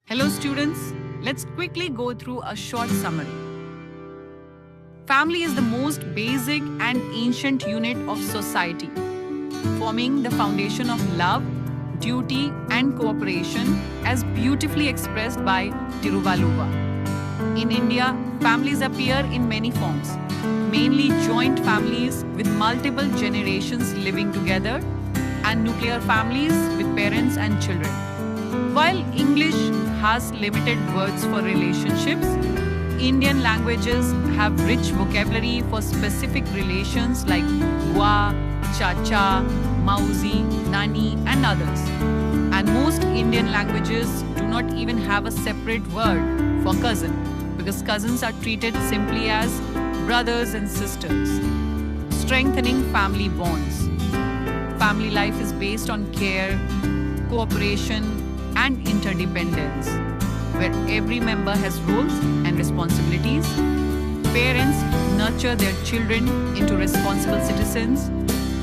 Hello students, let's quickly go through a short summary. Family is the most basic and ancient unit of society, forming the foundation of love, duty and cooperation as beautifully expressed by Tiruvalluvar. In India, families appear in many forms, mainly joint families with multiple generations living together and nuclear families with parents and children. While English has limited words for relationships, Indian languages have rich vocabulary for specific relations like Bua, Chacha, Mausi, Nani, and others. And most Indian languages do not even have a separate word for cousin because cousins are treated simply as brothers and sisters, strengthening family bonds. Family life is based on care, cooperation, and interdependence, where every member has roles and responsibilities. Parents nurture their children into responsible citizens,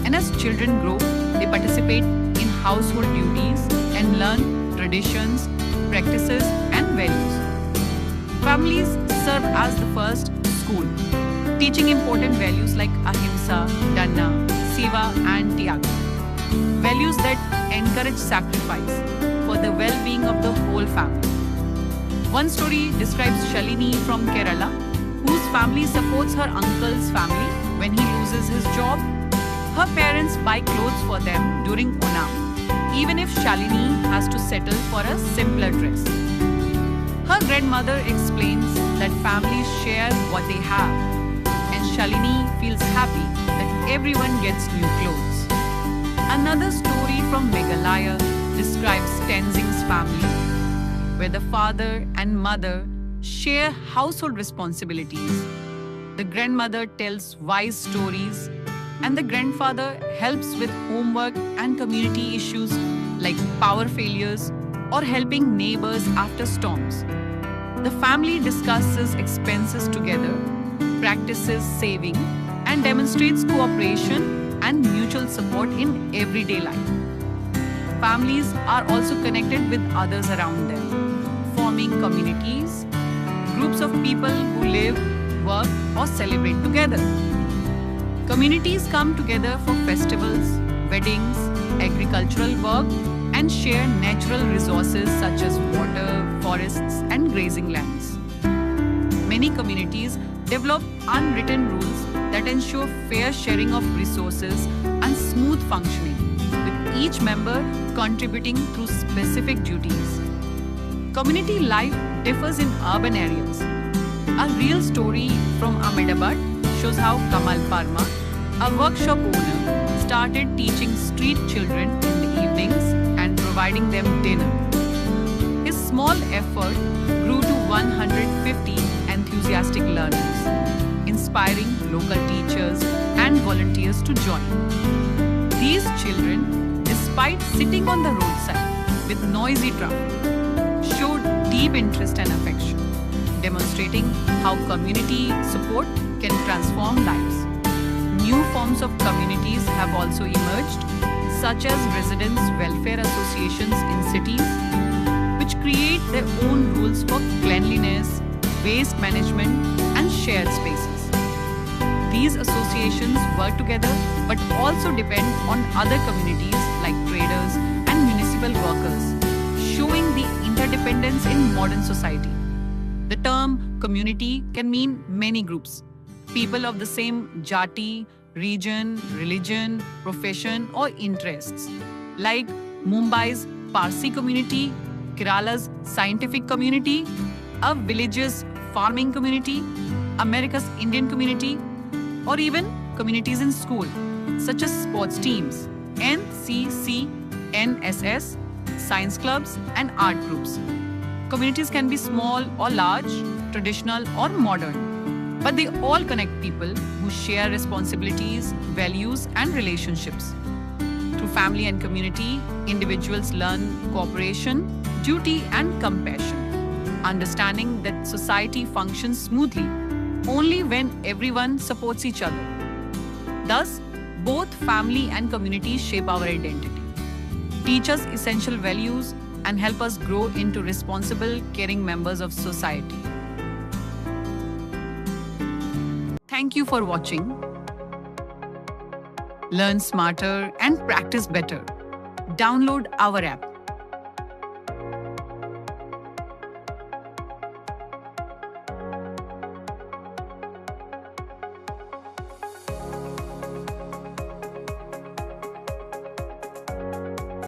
and as children grow, they participate in household duties and learn traditions, practices, and values. Families serve as the first school, teaching important values like ahimsa, dana, seva, and tyaga. Values that encourage sacrifice for the well-being of the whole family. One story describes Shalini from Kerala, whose family supports her uncle's family when he loses his job. Her parents buy clothes for them during Onam, even if Shalini has to settle for a simpler dress. Her grandmother explains that families share what they have, and Shalini feels happy that everyone gets new clothes. Another story from Meghalaya describes Tenzing's family, where the father and mother share household responsibilities. The grandmother tells wise stories, and the grandfather helps with homework and community issues like power failures or helping neighbors after storms. The family discusses expenses together, practices saving, and demonstrates cooperation and mutual support in everyday life. Families are also connected with others around them, forming communities, groups of people who live, work, or celebrate together. Communities come together for festivals, weddings, agricultural work, and share natural resources such as water, forests, and grazing lands. Many communities develop unwritten rules that ensure fair sharing of resources and smooth functioning, with each member contributing through specific duties. Community life differs in urban areas. A real story from Ahmedabad shows how Kamal Parma, a workshop owner, started teaching street children in the evenings and providing them dinner. His small effort grew to 150 enthusiastic learners, inspiring local teachers and volunteers to join. These children, despite sitting on the roadside with noisy traffic, showed deep interest and affection, demonstrating how community support can transform lives. New forms of communities have also emerged, such as residents' welfare associations in cities, which create their own rules for cleanliness, waste management, and shared spaces. These associations work together but also depend on other communities like traders and municipal workers, showing the interdependence in modern society. The term community can mean many groups, people of the same jati, region, religion, profession, or interests, like Mumbai's Parsi community, Kerala's scientific community, a village's farming community, America's Indian community, or even communities in school, such as sports teams, NCC, NSS, science clubs, and art groups. Communities can be small or large, traditional or modern, but they all connect people who share responsibilities, values, and relationships. Through family and community, individuals learn cooperation, duty, and compassion, understanding that society functions smoothly only when everyone supports each other. Thus, both family and community shape our identity, teach us essential values, and help us grow into responsible, caring members of society. Thank you for watching. Learn smarter and practice better. Download our app.